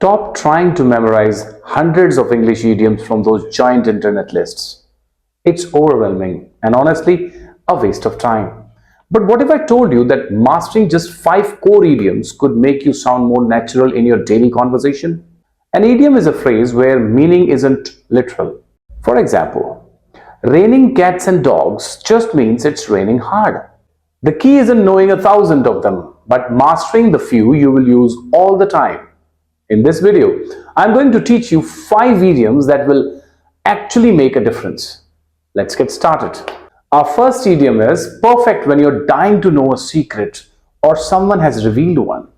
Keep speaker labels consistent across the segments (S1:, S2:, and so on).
S1: Stop trying to memorize hundreds of English idioms from those giant internet lists. It's overwhelming and honestly a waste of time. But what if I told you that mastering just 5 core idioms could make you sound more natural in your daily conversation? An idiom is a phrase where meaning isn't literal. For example, raining cats and dogs just means it's raining hard. The key isn't knowing 1,000 of them, but mastering the few you will use all the time. In this video, I'm going to teach you 5 idioms that will actually make a difference. Let's get started. Our first idiom is perfect when you're dying to know a secret or someone has revealed one.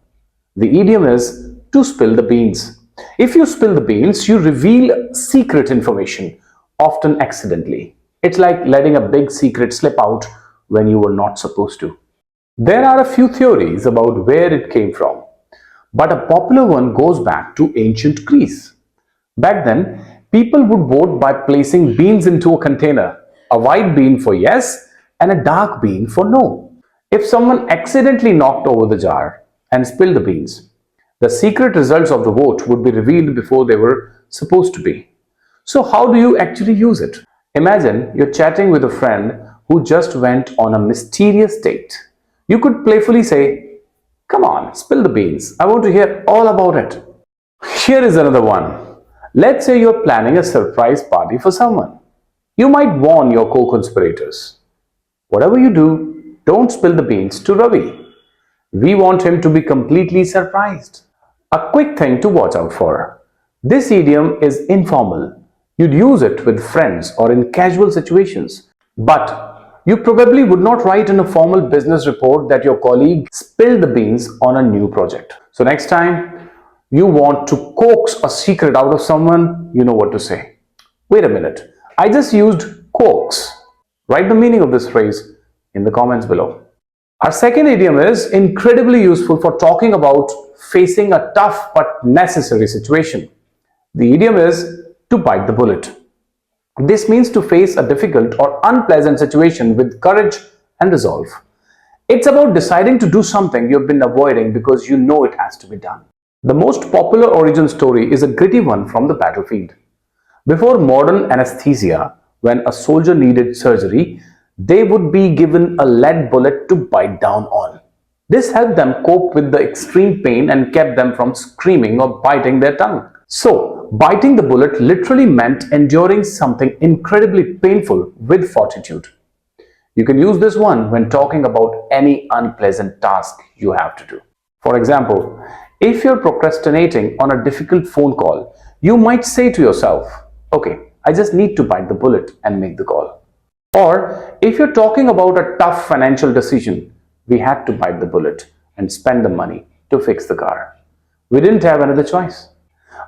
S1: The idiom is to spill the beans. If you spill the beans, you reveal secret information, often accidentally. It's like letting a big secret slip out when you were not supposed to. There are a few theories about where it came from, but a popular one goes back to ancient Greece. Back then, people would vote by placing beans into a container, a white bean for yes and a dark bean for no. If someone accidentally knocked over the jar and spilled the beans, the secret results of the vote would be revealed before they were supposed to be. So, how do you actually use it? Imagine you're chatting with a friend who just went on a mysterious date. You could playfully say, "Come on, spill the beans. I want to hear all about it." Here is another one. Let's say you're planning a surprise party for someone. You might warn your co-conspirators. Whatever you do, don't spill the beans to Ravi. We want him to be completely surprised. A quick thing to watch out for. This idiom is informal. You'd use it with friends or in casual situations. But you probably would not write in a formal business report that your colleague spilled the beans on a new project. So next time you want to coax a secret out of someone, you know what to say. Wait a minute, I just used coax. Write the meaning of this phrase in the comments below. Our second idiom is incredibly useful for talking about facing a tough but necessary situation. The idiom is to bite the bullet. This means to face a difficult or unpleasant situation with courage and resolve. It's about deciding to do something you've been avoiding because you know it has to be done. The most popular origin story is a gritty one from the battlefield. Before modern anesthesia, when a soldier needed surgery, they would be given a lead bullet to bite down on. This helped them cope with the extreme pain and kept them from screaming or biting their tongue. So, biting the bullet literally meant enduring something incredibly painful with fortitude. You can use this one when talking about any unpleasant task you have to do. For example, if you're procrastinating on a difficult phone call, you might say to yourself, "Okay, I just need to bite the bullet and make the call." Or if you're talking about a tough financial decision, we had to bite the bullet and spend the money to fix the car. We didn't have another choice.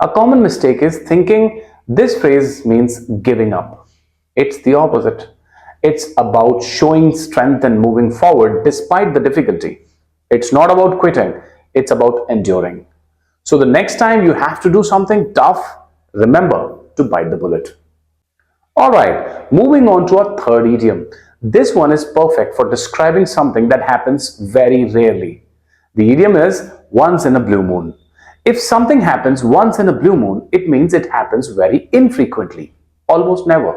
S1: A common mistake is thinking this phrase means giving up. It's the opposite. It's about showing strength and moving forward despite the difficulty. It's not about quitting, it's about enduring. So the next time you have to do something tough, remember to bite the bullet. Alright, moving on to our third idiom. This one is perfect for describing something that happens very rarely. The idiom is once in a blue moon. If something happens once in a blue moon, it means it happens very infrequently, almost never.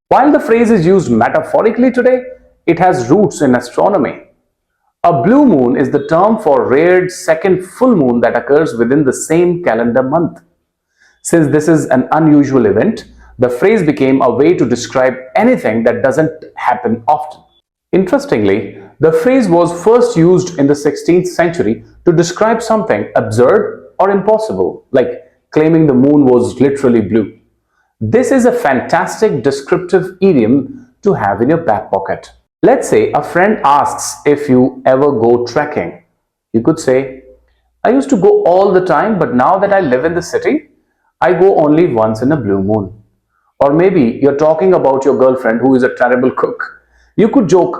S1: While the phrase is used metaphorically today, it has roots in astronomy. A blue moon is the term for rare second full moon that occurs within the same calendar month. Since this is an unusual event, the phrase became a way to describe anything that doesn't happen often. Interestingly, the phrase was first used in the 16th century to describe something absurd or impossible, like claiming the moon was literally blue. This is a fantastic descriptive idiom to have in your back pocket. Let's say a friend asks if you ever go trekking. You could say, "I used to go all the time, but now that I live in the city, I go only once in a blue moon." Or maybe you're talking about your girlfriend who is a terrible cook. You could joke,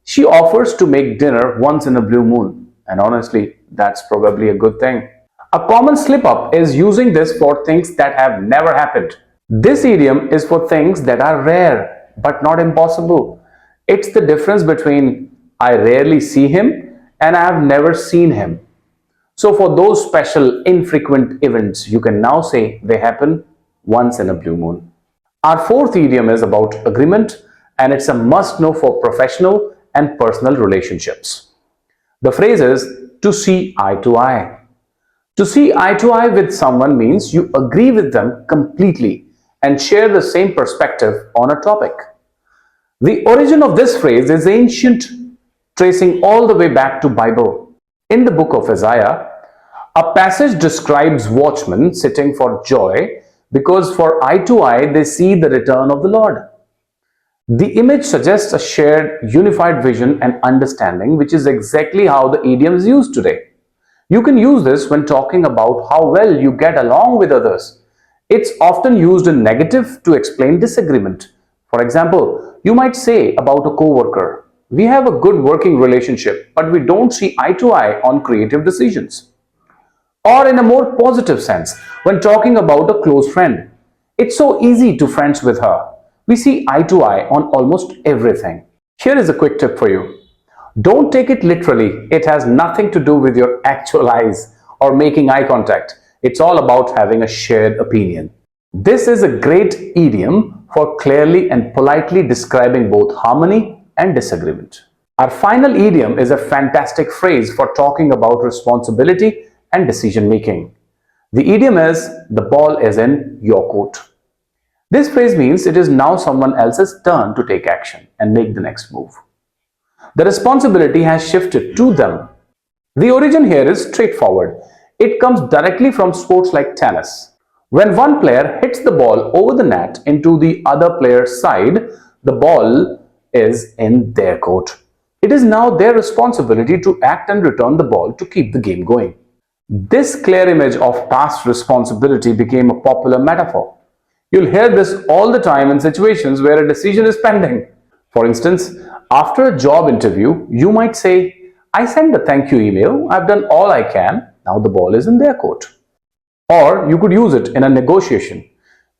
S1: "She offers to make dinner once in a blue moon." And honestly, that's probably a good thing. A common slip up is using this for things that have never happened. This idiom is for things that are rare but not impossible. It's the difference between "I rarely see him" and "I have never seen him." So for those special infrequent events, you can now say they happen once in a blue moon. Our fourth idiom is about agreement, and it's a must know for professional and personal relationships. The phrase is to see eye to eye. To see eye to eye with someone means you agree with them completely and share the same perspective on a topic. The origin of this phrase is ancient, tracing all the way back to Bible. In the book of Isaiah, a passage describes watchmen sitting for joy because for eye to eye they see the return of the Lord. The image suggests a shared, unified vision and understanding, which is exactly how the idiom is used today. You can use this when talking about how well you get along with others. It's often used in negative to explain disagreement. For example, you might say about a coworker, "We have a good working relationship, but we don't see eye to eye on creative decisions." Or in a more positive sense, when talking about a close friend, "It's so easy to friends with her. We see eye to eye on almost everything." Here is a quick tip for you. Don't take it literally. It has nothing to do with your actual eyes or making eye contact. It's all about having a shared opinion. This is a great idiom for clearly and politely describing both harmony and disagreement. Our final idiom is a fantastic phrase for talking about responsibility and decision making. The idiom is "the ball is in your court." This phrase means it is now someone else's turn to take action and make the next move. The responsibility has shifted to them. The origin here is straightforward. It comes directly from sports like tennis. When one player hits the ball over the net into the other player's side, the ball is in their court. It is now their responsibility to act and return the ball to keep the game going. This clear image of past responsibility became a popular metaphor. You'll hear this all the time in situations where a decision is pending. For instance, after a job interview, you might say, "I sent a thank you email, I've done all I can, now the ball is in their court." Or you could use it in a negotiation.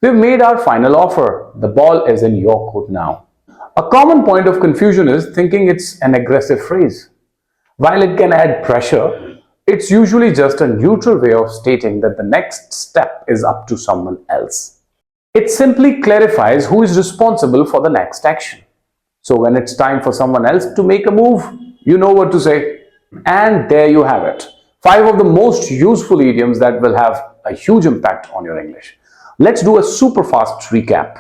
S1: "We've made our final offer, the ball is in your court now." A common point of confusion is thinking it's an aggressive phrase. While it can add pressure, it's usually just a neutral way of stating that the next step is up to someone else. It simply clarifies who is responsible for the next action. So when it's time for someone else to make a move, you know what to say. And there you have it. 5 of the most useful idioms that will have a huge impact on your English. Let's do a super fast recap.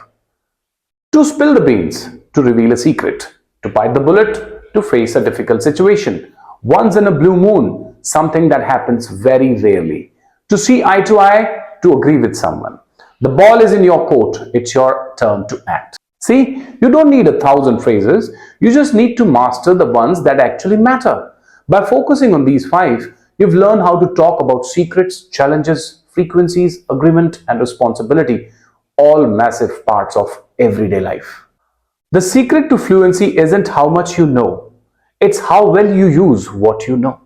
S1: To spill the beans, to reveal a secret. To bite the bullet, to face a difficult situation. Once in a blue moon, something that happens very rarely. To see eye to eye, to agree with someone. The ball is in your court, it's your turn to act. See, you don't need 1,000 phrases, you just need to master the ones that actually matter. By focusing on these 5, you've learned how to talk about secrets, challenges, frequencies, agreement, and responsibility, all massive parts of everyday life. The secret to fluency isn't how much you know, it's how well you use what you know.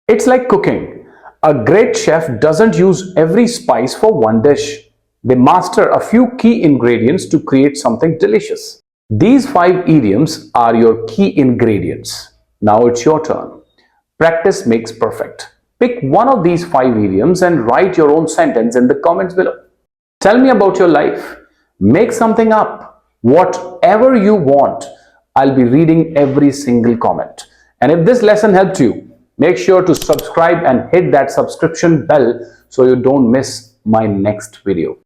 S1: It's like cooking. A great chef doesn't use every spice for one dish. They master a few key ingredients to create something delicious. These 5 idioms are your key ingredients. Now it's your turn. Practice makes perfect. Pick one of these 5 idioms and write your own sentence in the comments below. Tell me about your life. Make something up. Whatever you want. I'll be reading every single comment. And if this lesson helped you, make sure to subscribe and hit that subscription bell so you don't miss my next video.